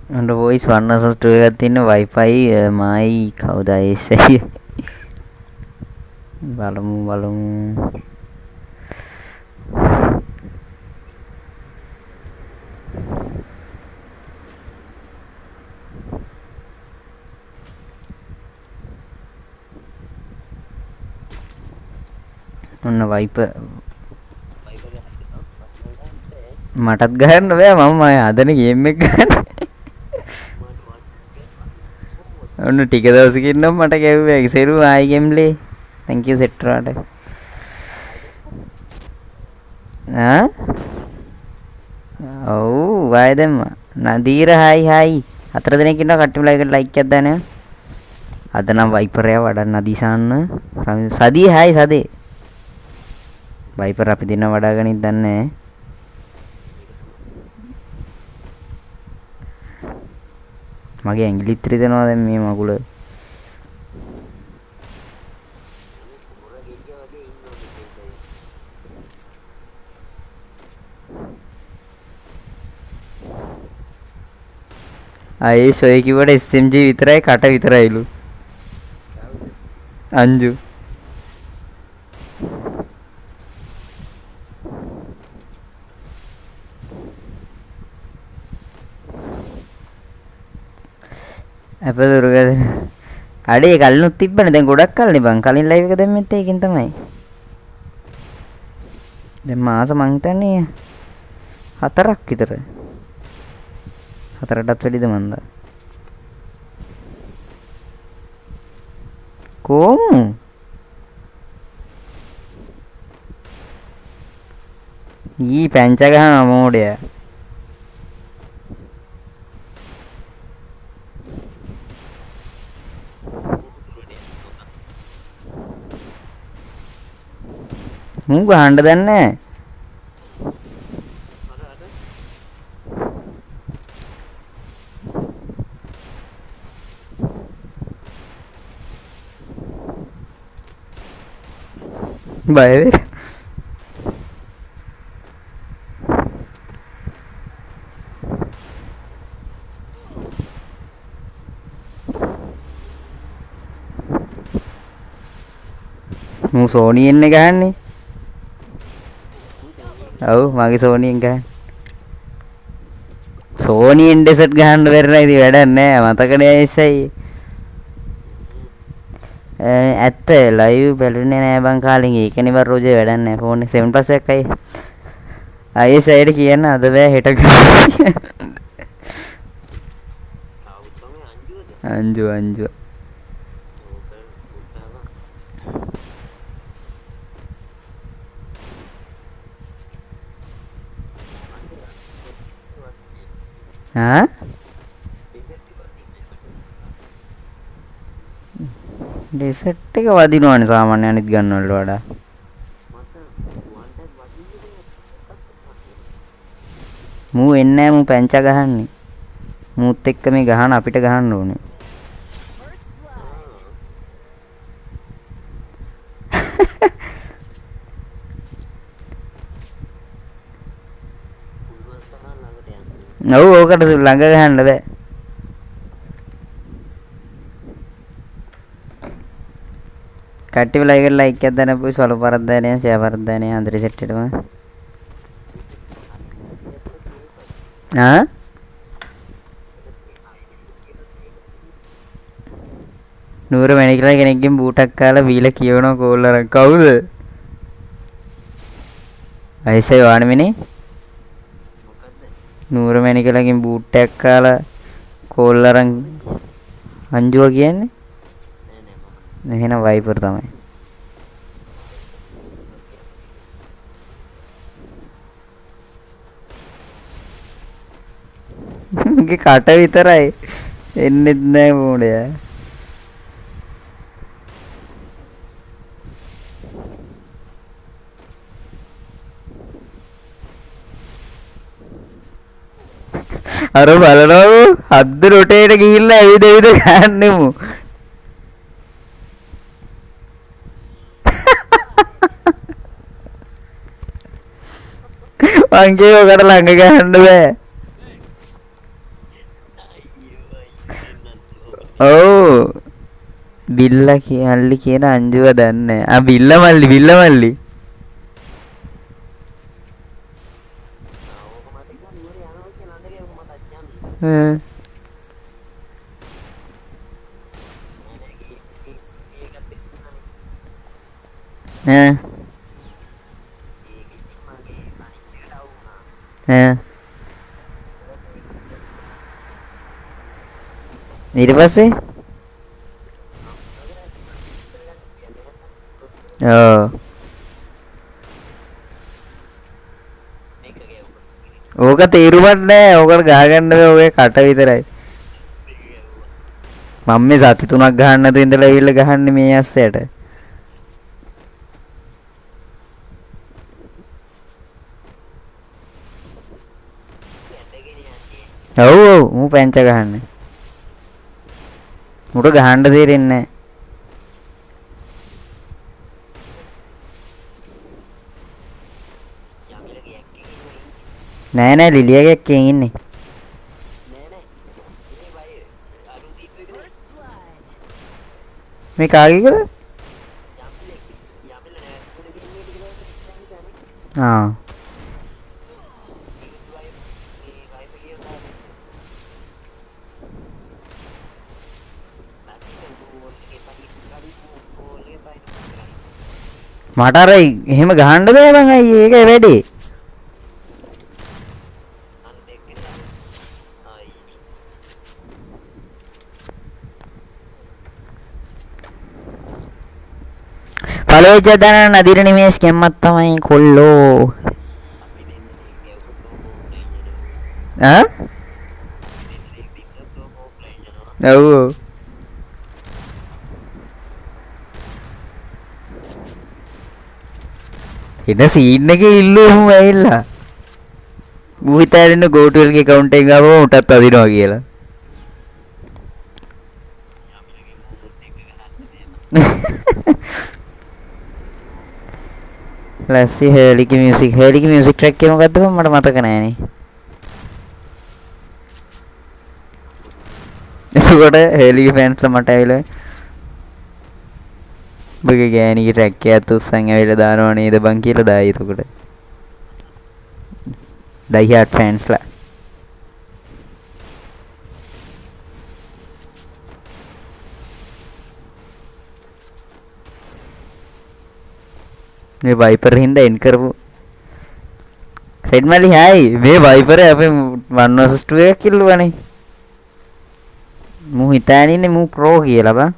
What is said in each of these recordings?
අන්න වොයිස් 1+2 එකක් තියෙන Wi-Fi මායි කවුද ISI බලමු ඔන්න Wi-Fi මටත් ගහන්න බෑ මම හදන ගේම් එක ගන්න. ඔන්න ටික දවසකින් නම් මට ගැව්වා සෙරු ආයි ගේම්ලේ. thank you සෙට්රාට. ඔව් වයි දැම්මා. නදීර හයි. 4 දෙනෙක් ඉන්නවා කට්ටියම ලයික් එකක් දාන්න. අද නම් වයිපරය වඩන්න නදීසාන්න. සදී හයි සදේ. වයිපර් අපි දෙන්න වඩා ගනින් දන්නේ නැහැ. මගේ ඇඟිලිත් රිදෙනවා දැන් මේ මගුල. අය සොය කිව්වට SMG විතරයි කට විතරයිලු. අංජු. අපේ දුර්ගද අඩේ කලිනුත් තිබ්බනේ දැන් ගොඩක් කල්නේ බං කලින් ලයිව් එක දැම්මෙත් ඒකෙන් තමයි දැන් මාස මං හිතන්නේ 4ක් විතර 4ටත් වැඩිද මන්ද කොහොම ඊ පැංච ගහන මොඩේ මූ ගහන්න දන්නේ බය වෙයි මූ සෝනියෙන් ගහන්නේ ඔව් මගේ සෝනියෙන් ගහන්න සෝනියෙන් ඩෙසර්ට් ගහන්න බැරි නේද වැඩක් නෑ මතකනේ ඇයිසයි ඇත්ත ලයිව් බැලුනේ නෑ බං කාලෙන් ඒකනේ බර රෝජේ වැඩක් නෑ ෆෝන් එක 7+ එකයි අයිසයිට කියන්න අද බෑ හෙට අංජු ඩෙසර්ට් එක වදිනවනේ සාමාන්‍ය අනිත් ගන්න වලට වඩා මූ එන්නේ මූ පැංච ගහන්නේ මූත් එක්ක මේ ගහන අපිට ගහන්න ඕනේ ඔව් ඕකට ළඟ ගහන්න බෑ කට්ටිය ලයික් එකක් දාන්න පුයි සොල පරක් දාන්නේ ෂෙයා පරක් දාන්නේ අන්දරේ සෙට් එකටම නූර මැණිකලා කෙනෙක්ගෙන් බූටක් කාලා බීලා කියවනවා කෝල් අරන් කවුද අයිසයි වානමිනේ නූර මැණිකලාගෙන් බූට්ටයක් කාලා කෝල් අරන් අංජුව කියන්නේ එහෙනම් වයිපර් තමයි මගේ කට විතරයි එන්නෙත් නෑ මොඩේ අර බලනවා හද්ද රොටේට ගිහිල්ලා ඇවිද ගන්නෙමු මං කියව කට ළඟ ගහන්න බෑ ඔව් බිල්ල මල්ලි කියන අංජුව දන්නේ. ආ බිල්ල මල්ලි. ඈ ඈ ඈ ඊට පස්සේ ඔව් ඕක තේරුමක් නෑ. ඕකට ගහගන්න බෑ. ඔගේ කට විතරයි. මම මේ සති 3ක් ගහන්න නැතුව ඉඳලා ඇවිල්ලා ගහන්නේ මේ ඇස්සයට. ඔව් මූ පැංච ගහන්නේ. මුට ගහන්න තේරෙන්නේ නෑ ලිලියගේ එක්කෙන් ඉන්නේ. මේ කාගේද? ආ මට අර එහෙම ගහන්න බෑ මං අයියේ. ඒකයි වැඩේ. පළවෙච්ච දන නදීර නිමේෂ් කෙම්මත් තමයි කොල්ලෝ. ආ ඔව් එන සීන් එකේ ඉල්ලුවම ඇවිල්ලා ඌ හිතාගෙන GoToL ගේ account එක ගාවම උටත් අදිනවා කියලා. ලැස්සි හේලිගේ මියුසික් ට්‍රැක් එක මොකද්ද මට මතක නෑනේ. එතකොට හේලිගේ ෆෑන්ස්ලා මට ඇවිල්ලා බගේ ගෑණිගේ ට්‍රැක් එකත් උස්සන් ඇවිල්ලා දානවා නේද බං කියලා දායි. එතකොට Die Hard ෆෑන්ස්ලා මේ වයිපර් හින්දා එන් කරපු රෙඩ් මැලි හයි මේ වයිපර් අපේ 1 vs 2 එකක් කිල්ලුවනේ. මූ හිතාගෙන ඉන්නේ මූ ප්‍රෝ කියලා බං.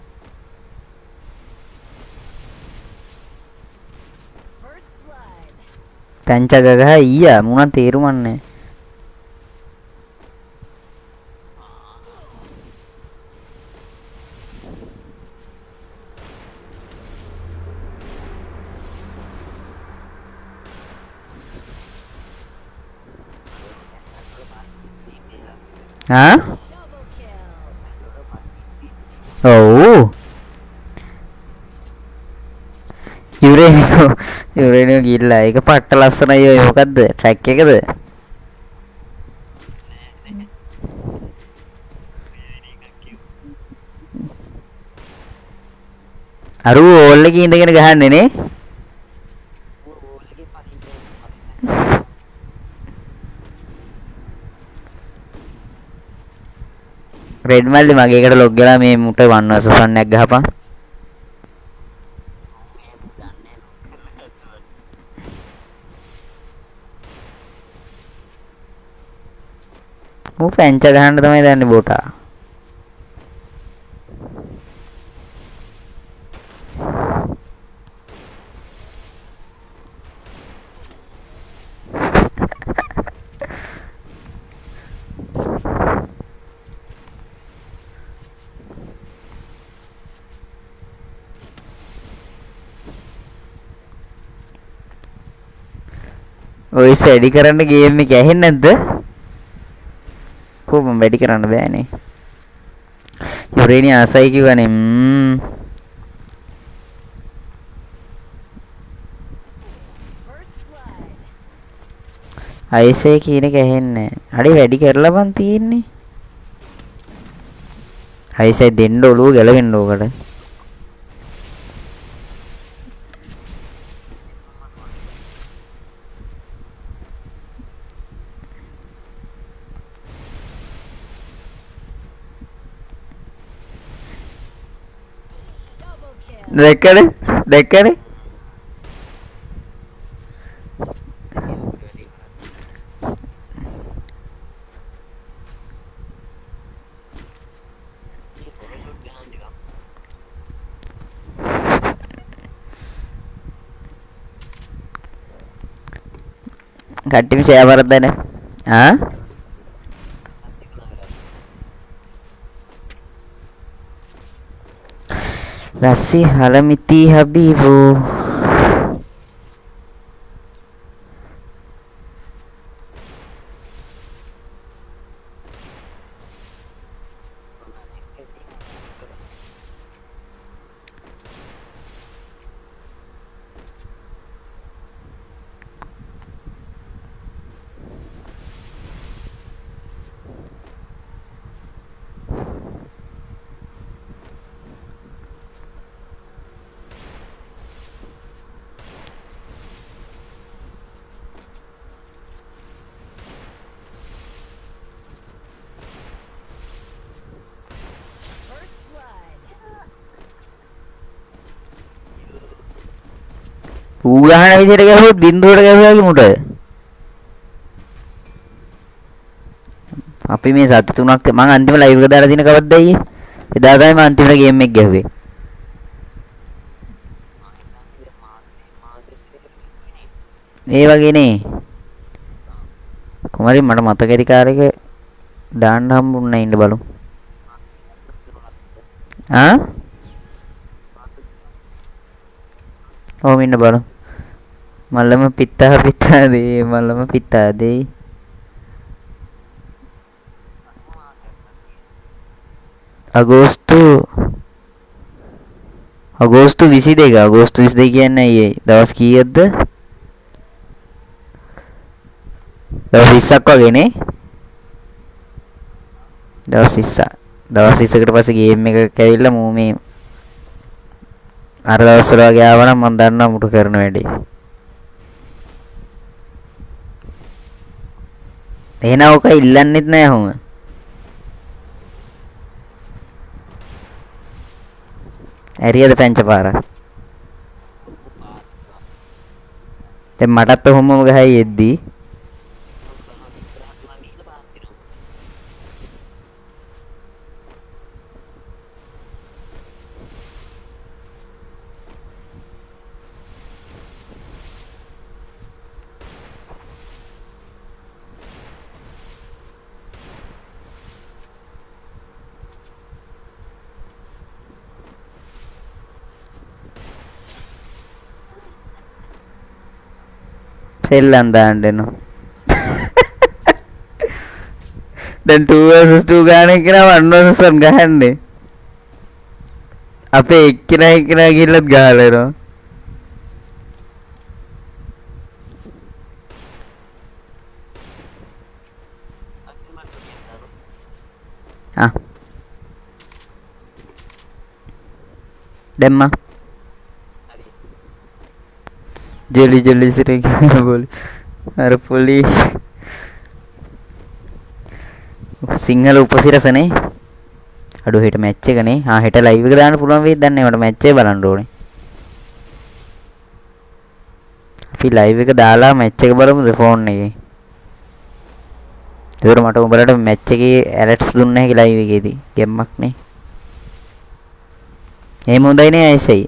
පැංච ගගහ ඊයා මුණන් තේරුමක් නැහැ. හා ඔව් යුරේනියෝ ගිල්ලා ඒක පට්ට ලස්සනයි. ඔය මොකද්ද ට්‍රැක් එකද? අර ඕල් එකේ ඉඳගෙන ගහන්නේ නේ. රෙඩ් මල්ලි මගේ එකට ලොග් ගලා මේ මුට 1 vs 1 එකක් ගහපන්. මූ පැංච ගහන්න තමයි දන්නේ බෝටා. ඔය වැඩි කරන්න ගේම් එක ඇහෙන්නේ නැද්ද? කොහොම වැඩි කරන්න බෑනේ. යුරේනිය ආසයි කිව්වනේ. අයිසේ කියන එක ඇහෙන්නේ නැහැ. හරි වැඩි කරලා බන් තියෙන්නේ. හයිසයි දෙන්න ඔළුව ගැලවෙන්න ඕකට. දැක්කනේ කට්ටිම ෂෙයා කරද්දනේ. Rasi halamiti habibu. ඌ ගහන විදිහට ගහුවොත් බින්දුවට ගහුවාගේ මුට. අපි මේ සති 3ක් මම අන්තිම ලයිව් එක දාලා දින කවද්ද අයියේ? එදා තමයි මම අන්තිමට ගේම් එක ගැහුවේ. ඒ වගේ නේ. කුමාරි මට මතක ඇති කාර් එක දාන්න හම්බුන්නේ ඉන්න බලමු. ඕම ඉන්න බලමු. මල්ලම පිත්තා දේ මල්ලම පිත්තා දේ. අගෝස්තු 22 අගෝස්තු 22 කියන්නේ අයියේ දවස් කීයක්ද? දවස් 20ක් වගේ නේ. දවස් 20කට පස්සේ ගේම් එකක් ඇවිල්ලා මූ මේ අර දවස්වල වගේ ආවනම් මම දන්නවා මුට කරන වැඩේ. එහෙනම් ඔක ඉල්ලන්නෙත් නෑ හොම. ඇරියද පැංච පාරක්. දැන් මටත් ඔහොමම ගහයි එද්දී සෙල්ලම් දාන්න එනවා. දැන් 2 vs 2 ගානේ කියලා 1 vs 1 ගහන්නේ. අපේ එක්කිනා ගිල්ලත් ගහලා එනවා. දැම්මා. जल्दी से बोल अरे पुलिस සිංහල උපසිරසනේ අඩු හෙට මැච් එකනේ හෙට ලයිව් එක දාන්න පුළුවන් වෙයිද දන්නේ මට මැච් එක බලන්න ඕනේ අපි ලයිව් එක දාලා මැච් එක බලමුද ෆෝන් එකේ ඒකට මට උඹලට මැච් එකේ ඇලර්ට්ස් දුන්නේ නැහැ ලයිව් එකේදී ගෙම්මක් නේ එහෙම හොඳයි නේ ඇයිසයි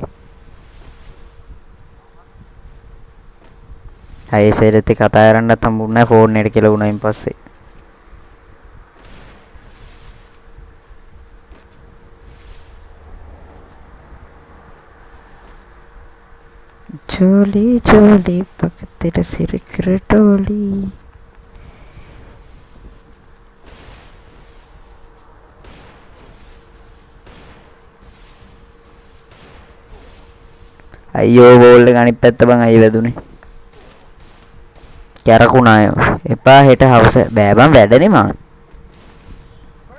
ඇයිසයිලත් කතා කරන්නත් හම්බුන්නේ නැහැ ෆෝන් එකට කියලා වුණායින් පස්සේ चोली चोली पकतेर सिरकर टोली අයියෝ බෝල් එක අනිත් පැත්ත බං අයිය වැදුනේ කැරකුණායෝ එපා හෙට හවස බෑ බං වැඩනේ මං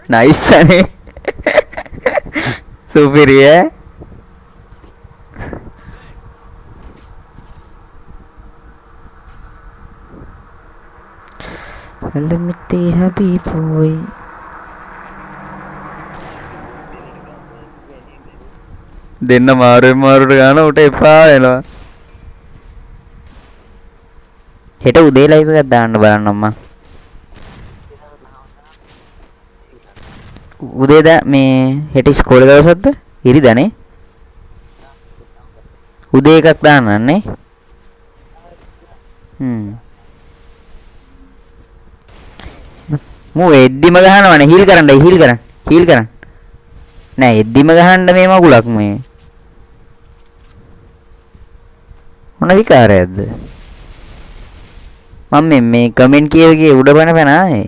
නයිස් අනේ Superior. Alamiti habiboy. දෙන්න මාරුවෙන් මාරුවට ගාන උට එපා වෙනවා. හෙට උදේ ලයිව් එකක් දාන්න බලන්න අම්මා. උදේද මේ හෙට ඉස්කෝලේ දවසක්ද? ඉරිදානේ. උදේ එකක් දාන්නන්නේ. මූ එද්දිම ගහනවනේ හීල් කරන්න. නෑ එද්දිම ගහන්න මේ මගුලක් මේ. මොන විකාරයක්ද? මම මේ කමෙන්ට් කියවගේ උඩ බන ආයේ.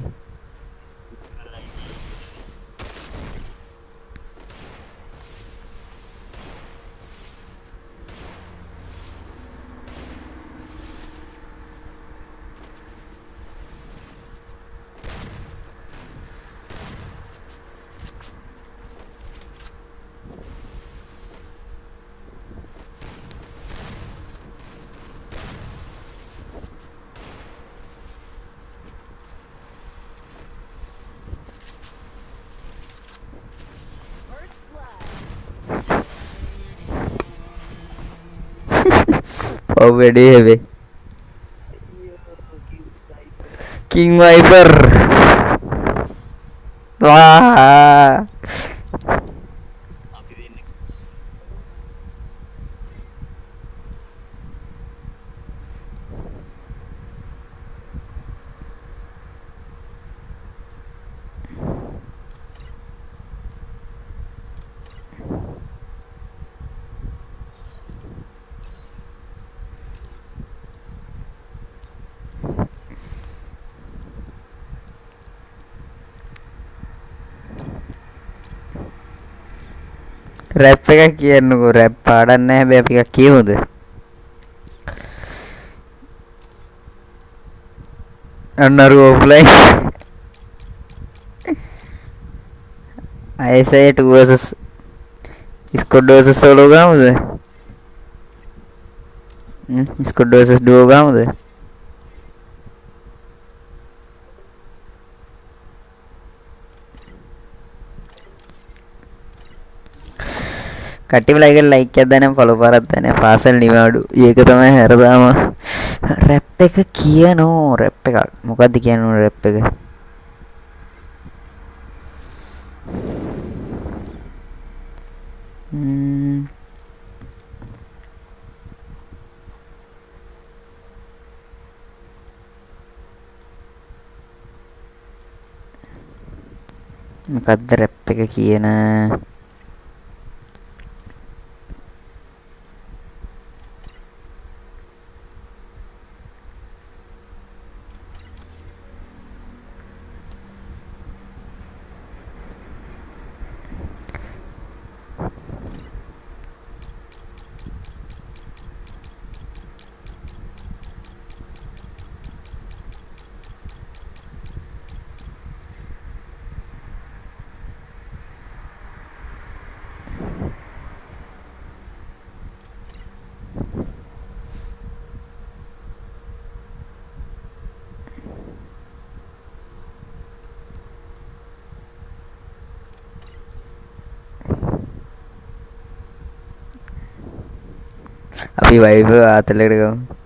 Oh beda King Viper. Wah. Rap එකක් කියන්නකෝ රැප් පාඩම් නැහැ හැබැයි අපි එකක් කියමුද අන්නරු offline I say 2 versus squad versus solo ගාමුද squad versus duo ගාමුද කට්ටියම ලයික් එකක් දාන්න ෆලෝ පාරක් දාන්න පාසල් නිවාඩු ඒක තමයි හැරදාම රැප් එක කියනෝ රැප් එකක් මොකද්ද කියනෝ රැප් එක මොකද්ද රැප් එක කියන අපි වයිබ් ආතලකට ගමු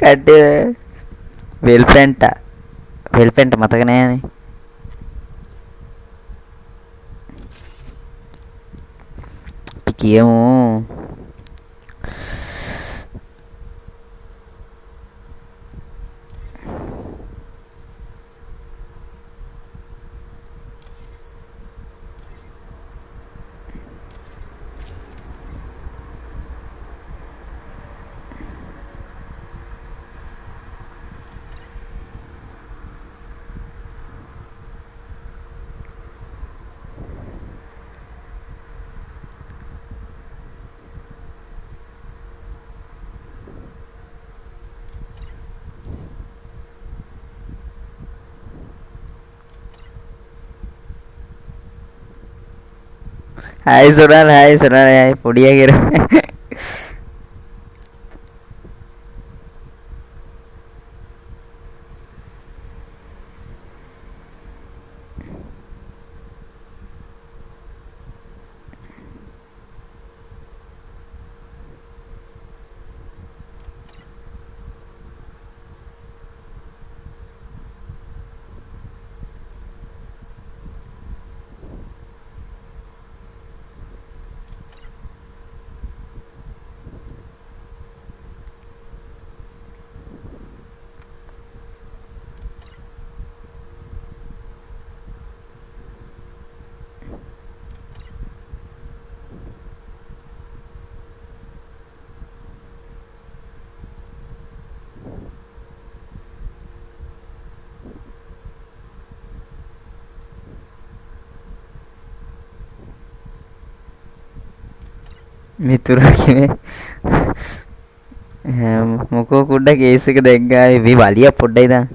කට්ටිය වෙල්පෙන්ට මතක නෑනේ. අපි කියමු හායි සොරල් හායි පොඩිය කෙර මිතුරා කිනේ මොකෝ කුඩ කේස් එක දැක්ගාවේ මේ වලිය පොඩ්ඩයි දාන්න.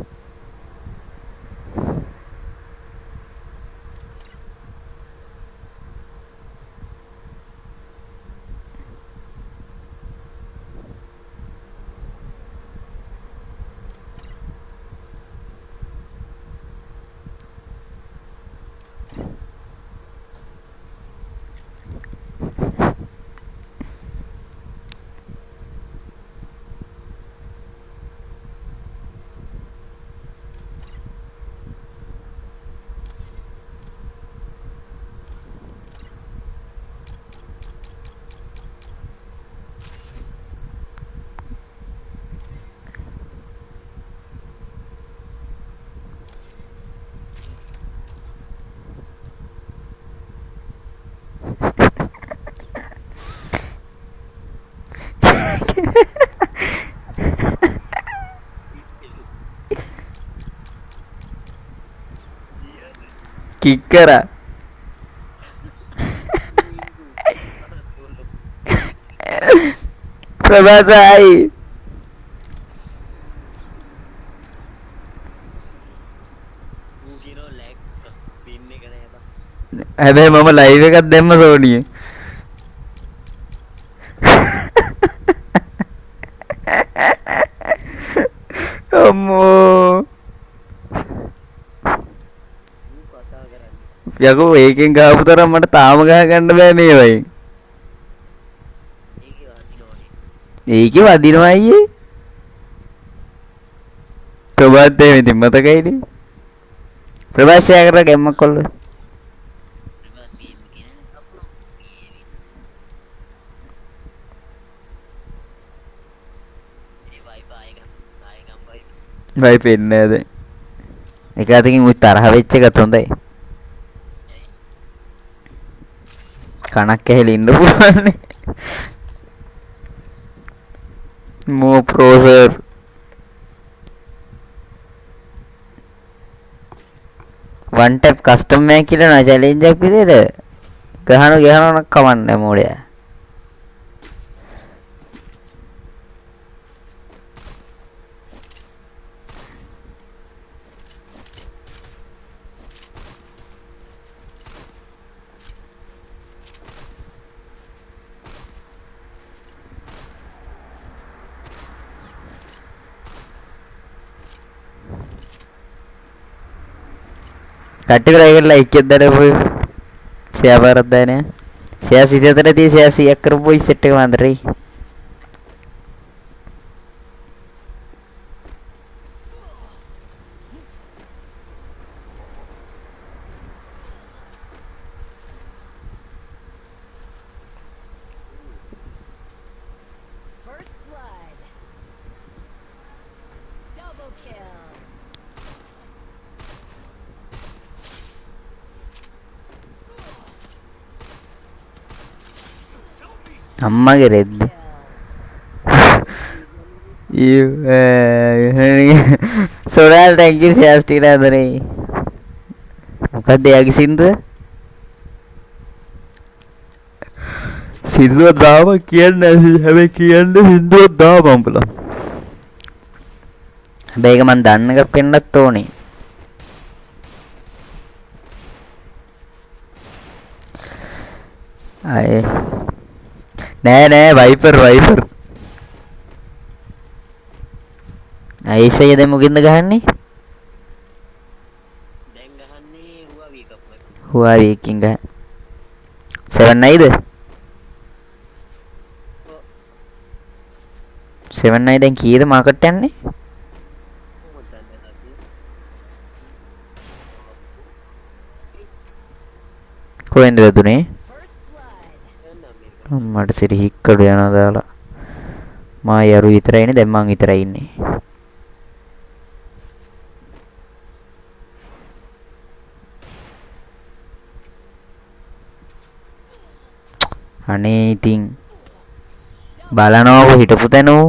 කික් කරා ප්‍රභාසයි හැබැයි මම ලයිව් එකක් දැම්ම සෝනිය අම්මෝ යකෝ ඒකෙන් ගාපු තරම් මට තාම ගහ ගන්න බෑ මේ වයින්. ඒකේ වදිනවා අයියේ. ප්‍රභාත් එහෙම ඉතින් මතකයිනේ. ප්‍රභාත් ෂෙයා කරලා ගේමක් කොල්ල. වයිප් එන්නේ නැද? එක අතකින් උත් තරහ වෙච්ච එකත් හොඳයි. කණක් ඇහෙලා ඉන්න පුළුවන් මෝ ප්‍රොසර් වන් ටැප් කස්ටම් මෑන් කියලා නා චැලෙන්ජ් එකක් විදිහට ගහනවා කමන්නේ මොඩේ කට්ටිය කරලා ලයික් එකක් දාලා ෂෙයා කරලා දාන්නේ ෂෙයා 34 තිය ෂෙයා 100ක් කරපුවයි සෙට් එක වන්දරේ අම්මගේ රෙද්ද සොරාල් thank you shares ටිකලා අදරේ මොකක්ද එයාගේ සින්දුව සින්දුව දාම කියන්නේ හැබැයි කියන්නේ සින්දුව දාම අම්බලා හැබැයි ඒක මන් දන්න එකක් වෙන්නත් ඕනේ අය නෑ වයිපර් අයිසය දැන් මොකෙන්ද ගහන්නේ දැන් ගහන්නේ Huawei එකක් වගේ. Huawei එකකින් ගහ 7යිද 7යි දැන් කීයද මාකට් යන්නේ කොහොමද දන්නේ නැති? කොහෙන්ද වැදුනේ දැන් අමෙරිකාව. මට සිරි හික්කඩු යනවා දාලා මා යරු විතරයිනේ දැන් මං විතරයි ඉන්නේ අනේ ඉතින් බලනවකො හිටපු තැන ඌ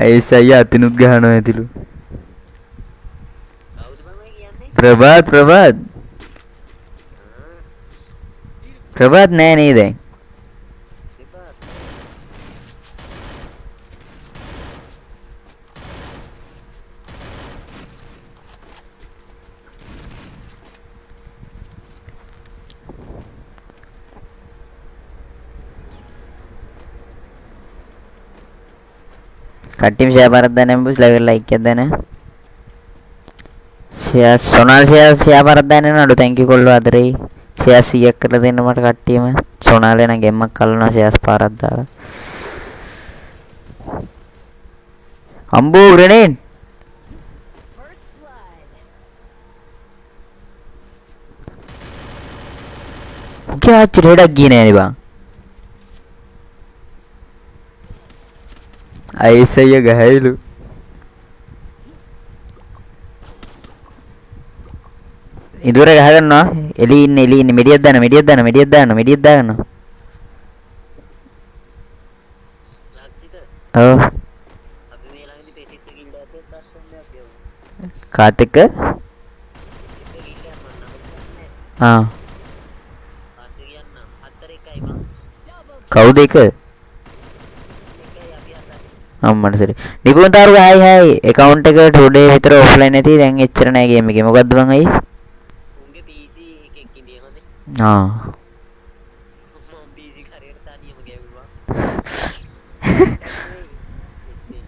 අයිසයි අතිනුත් ගහනවා ඇතිලු කවුද මම කියන්නේ? ප්‍රභාත් නෑ නේ දැන් දෙපා කට්ටියම ෂෙයා කරලා දාන්න බුස් ලයික් එකක් දාන්න ෂෙයා සොනාල් ෂෙයා කරලා දාන්න නඩු thank you කොල්ලෝ අදරේ ෂෙයා 100ක් කරලා දෙන්න මට කට්ටියම සොනාලේ නම් ගෙම්මක් කල්නවා ෂෙයාස් පාරක් දාලා අම්බෝ ග්‍රෙනේඩ් क्या चिरेड़ा गिने नहीं बा ऐसे ये गहलू ඉදුවර ගහ ගන්නවා එලි ඉන්නේ මෙඩියක් දාන්න ලක්ෂිත ඔව් අපි මේ ළඟදී පෙටිත් ගිල්ල ඇතුලේ දර්ශනයක් ගියමු. කාත් එක්ක පෙටිත් ගිල්ල මම නම් දන්නේ. ආ පස්සේ කියන්නම්. 4-1යි මං. කවුද එක 1යි අපි අතන්නේ. අම්මට සරි නිකුන්තාරු හායි account එක ටුඩේ විතර ඔෆ්ලයින් නැති දැන් එච්චර නෑ ගේම් එකේ මොකද්ද බං අයි උන්ගේ PC එකෙක් ඉඳිය හොඳේ. ආ මම PC හරියට තනියම ගැව්වා.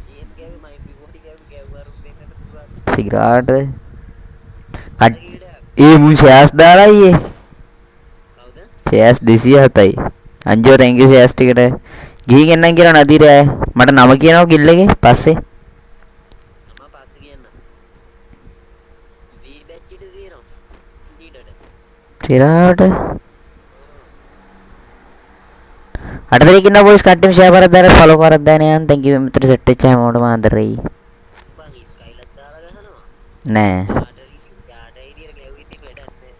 ගේම් ගැව්වේ මයි පිගෝටි ගැව්වා රුපියල් 1කට පුළුවන්. සිගරාට කීයද? ඒ මුන් ෂෙයාස් දාලා අයියේ කවුද? ෂෙයාස් 207යි අංජෝ thank you ෂෙයාස් ටිකට ගිහින් එන්නම් කියලා නදීර මට නම කියනවා කිල් එකේ පස්සේ මම පස්සේ කියන්නම්. V batch එක දිනනවා. ඊඩට. සිරාට අටදරේ කින්න බොයිස් කට්ටියම ෂෙයා කරලා දාලා ෆලෝ කරලා දාන්න යන්න thank you මෙතන සෙට් වෙච්ච හැමෝටම ආදරෙයි බං ස්කයිලත් දාලා ගහනවා. නෑ යාට ඉදිරියට ගැව්විත් වැඩක් නෑ.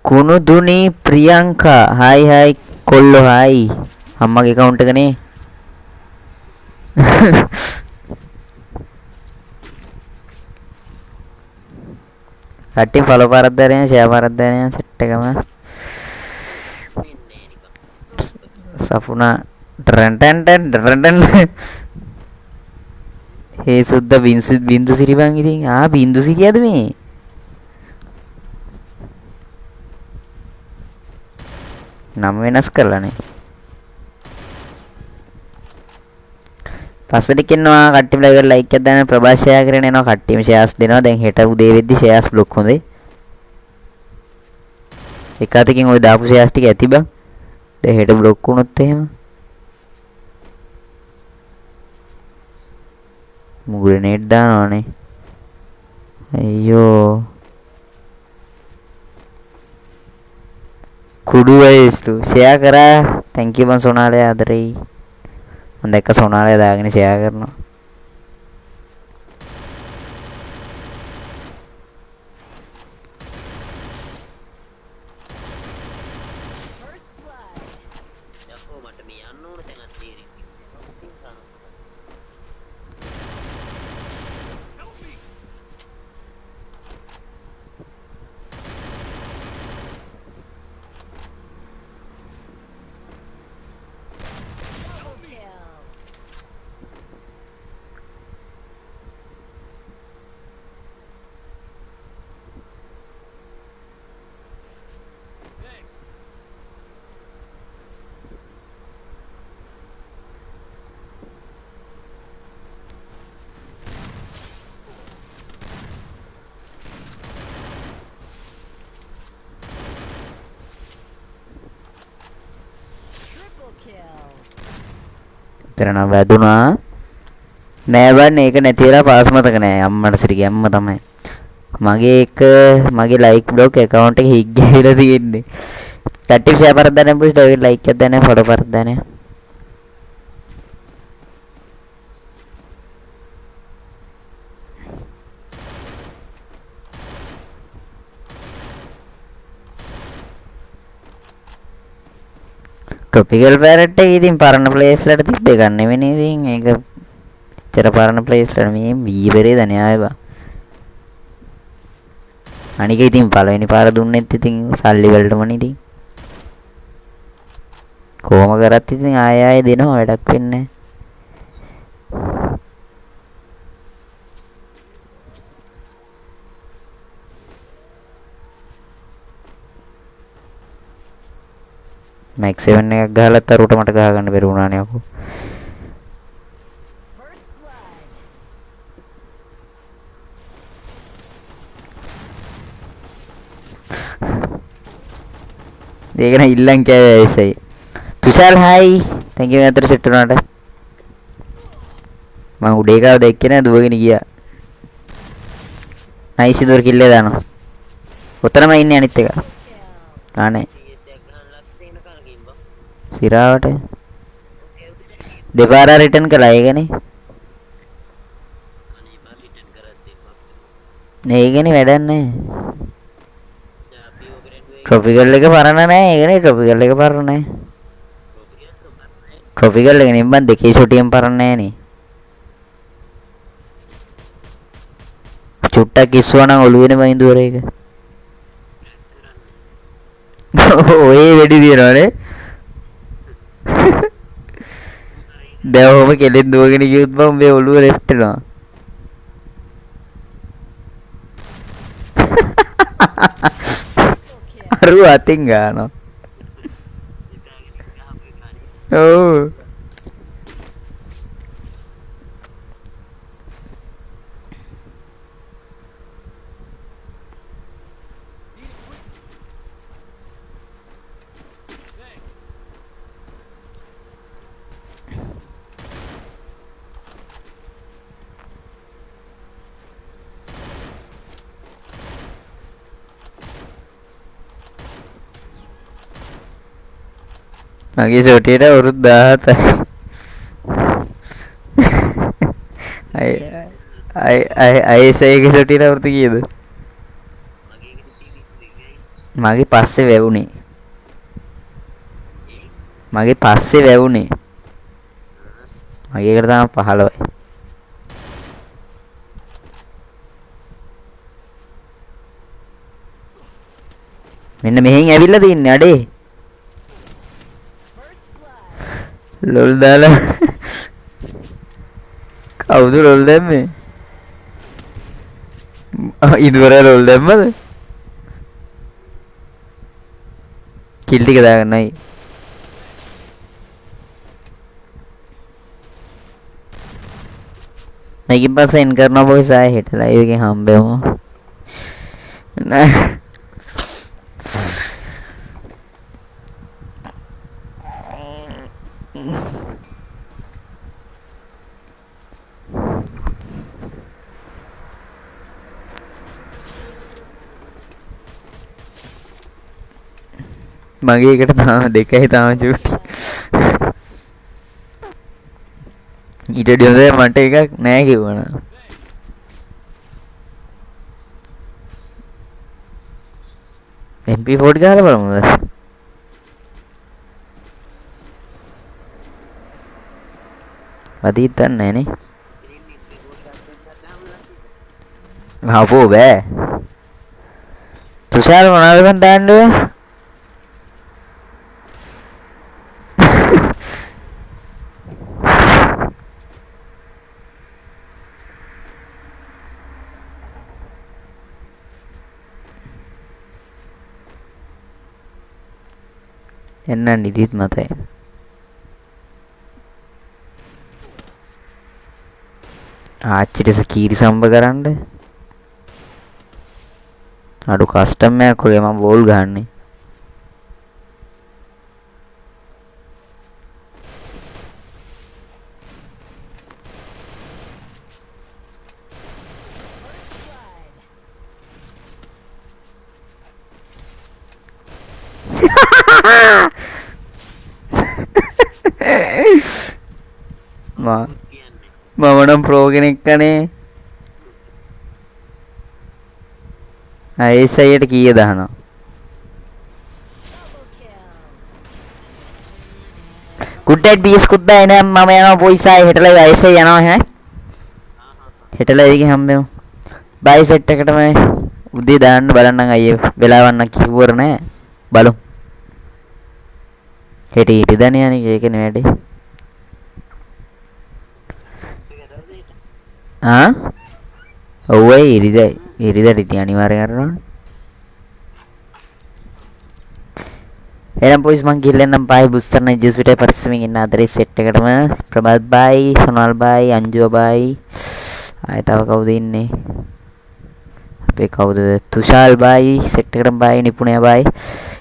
කුණුදුනි ප්‍රියංකා හායි කොල්ලෝ හායි අම්මගේ account එකනේ කට්ටිය ෆලෝ කරලා දාන්න ෂෙයා කරලා දාන්න සෙට් එකම වෙන්නේ නිකන්. සපුනා ටරන්ටන් හේ සුද්ද බින්දු සිරි බං ඉතින් බින්දු සිරියද මේ නම වෙනස් කරලානේ පස්සට කියනවා කට්ටියම ලයික් එකක් දාන්න ප්‍රභාස් ෂෙයා කරගෙන යනවා කට්ටියම ෂෙයාස් දෙනවා දැන් හෙට උදේ වෙද්දි ෂෙයාස් බ්ලොක් හොඳේ එක අතකින් ওই දාපු ෂෙයාස් ටික ඇති බං දැන් හෙට බ්ලොක් වුණොත් එහෙම මුග්‍රනේට් දානවනේ අයියෝ කුඩු වයිස්ලු ෂෙයා කරා thank you බං සොනාලේ ආදරෙයි මම දැක්ක සොනාලේ දාගෙන ෂෙයා කරනවා කරන වැදුනා නෑ බන් ඒක නැති වෙලා පාස් මතක නෑ අම්මට සිරිගේ අම්ම තමයි මගේ එක මගේ ලයික් බ්ලොග් account එක හිග් ගිහලා තියෙන්නේ කට්ටිය ෂෙයා කරලා දාන්න පුෂ් ඔය ලයික් එකක් දාන්න ෆොලෝ කරලා දාන්න ටොපිකල් පැරට් එක ඉතින් පරණ ප්ලේස් වලට තිබ්බේ ගන්න නෙවෙයි ඉතින් ඒක ඉතර පරණ ප්ලේස් වල මේ වීබරේ දන්නේ ආවේ බා අනික ඉතින් පළවෙනි පාර දුන්නෙත් ඉතින් සල්ලි වලටමනේ ඉතින් කොහොම කරත් ඉතින් ආයෙ දෙනවා වැඩක් වෙන්නේ මැක් 7 එකක් ගහලත් අරුට මට ගහ ගන්න බැරි වුණානේ අකෝ දෙකන ඉල්ලන් කෑවේ ඇයිසයි තුෂාල් හයි thank you අතර සෙට් වුණාට මම උඩේ කාව දැක්කේ නෑ දුවගෙන ගියා නයිස් ඉදොර කිල්ලේ දානවා උතරම ඉන්නේ අනිත් එක ආනේ සිරාවට දෙපාර රිටර්න් කළා ඒකනේ ඒකනේ වැඩක් නැහැ ට්‍රොපිකල් එක පරණ නැහැ ඒකනේ ට්‍රොපිකල් එක පරණ නැහැ ට්‍රොපිකල් එක නේ මන් දෙකේ ෂොටියෙන් පරණ නැහැ නේ චුට්ටක් ඉස්සුවනම් ඔළුවේනේ වයින්දුවර එක ඔය වෙඩි දිනවනේ දැන් ඔහම කෙලෙන් දුවගෙන ගියොත් මම මේ ඔළුව ලෙෆ්ට් වෙනවා අරු අතින් ගන්නවා ඔව් මගේ ෂොටියට වරුත් 17යි අයිසයිගේ ෂොටියට වරුත් කීයද මගේ පස්සේ වැවුනේ මගේ පස්සේ වැවුනේ මගේ එකට තමයි 15යි මෙන්න මෙහෙන් ඇවිල්ලා තින්නේ අඩේ ලොල් දාලා කවුද ලොල් දැම්මේ ඉදුවර ලොල් දැම්මද කිල් ටික දාගන්නයි මේකෙන් පස්සේ එන් කරනවා බොයිස් ආයෙ හෙට ලයිව් එකෙන් හම්බෙමු නෑ මගේ එකට තාම දෙකයි තාම චූටි ඊට ඩියොදේ මට එකක් නෑ කිව්වනා MP40 ගහලා බලමුද වදීත් දන්නේ නෑනේ හපෝ බෑ තුෂාර මොනවද මන් දාන්නේ එන්න නිදිත් මතයි ආච්චිට කීරි සම්බ කරන්න අඩු කස්ටම් එකක් වගේ මම බෝල් ගහන්නේ මම නම් ප්‍රෝ කෙනෙක් කනේ. ඒස් අයියට කීය දානවා. good night BS good night නෑ මම යනවා boys ආයේ හෙට ලයිව් ඒස් අය යනවා ඈ. හෙට ලයිව් එකේ හම්බෙමු. බයි සෙට් එකටම උදේ දාන්න බලන්නම් අයියේ වෙලාවක් නම් කිව්වර නෑ. බලමු. හෙට ඉරිදා යන්නේ ඒකනේ වැඩේ. ඔව් ඒ ඉරිදා ඉතින් අනිවාර්යෙන් කරනවා. එහෙනම් boys මං ගිහලා නම් බයි බුස්ටර් නේ ජස් විතර පරිස්සමින් ඉන්න අතරේ සෙට් එකටම ප්‍රභාත් බයි සොනල් බයි අංජුව බයි ආයෙ තව කවුද ඉන්නේ අපේ කවුද තුෂාල් බයි සෙට් එකටම බයි නිපුණයා බයි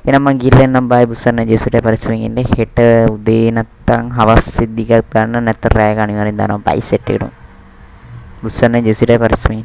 එහෙනම් මං ගිහලා නම් බයි බුස්ටර් නේ ජස් විතර පරිස්සමින් ඉන්න හෙට උදේ නැත්තම් හවස් සිද්ධියක් ගන්න නැත්නම් රැය අනිවාර්යෙන් දානවා බයි සෙට් එකට බුස්ටර් නේ ජස් විතර පරිස්සමින්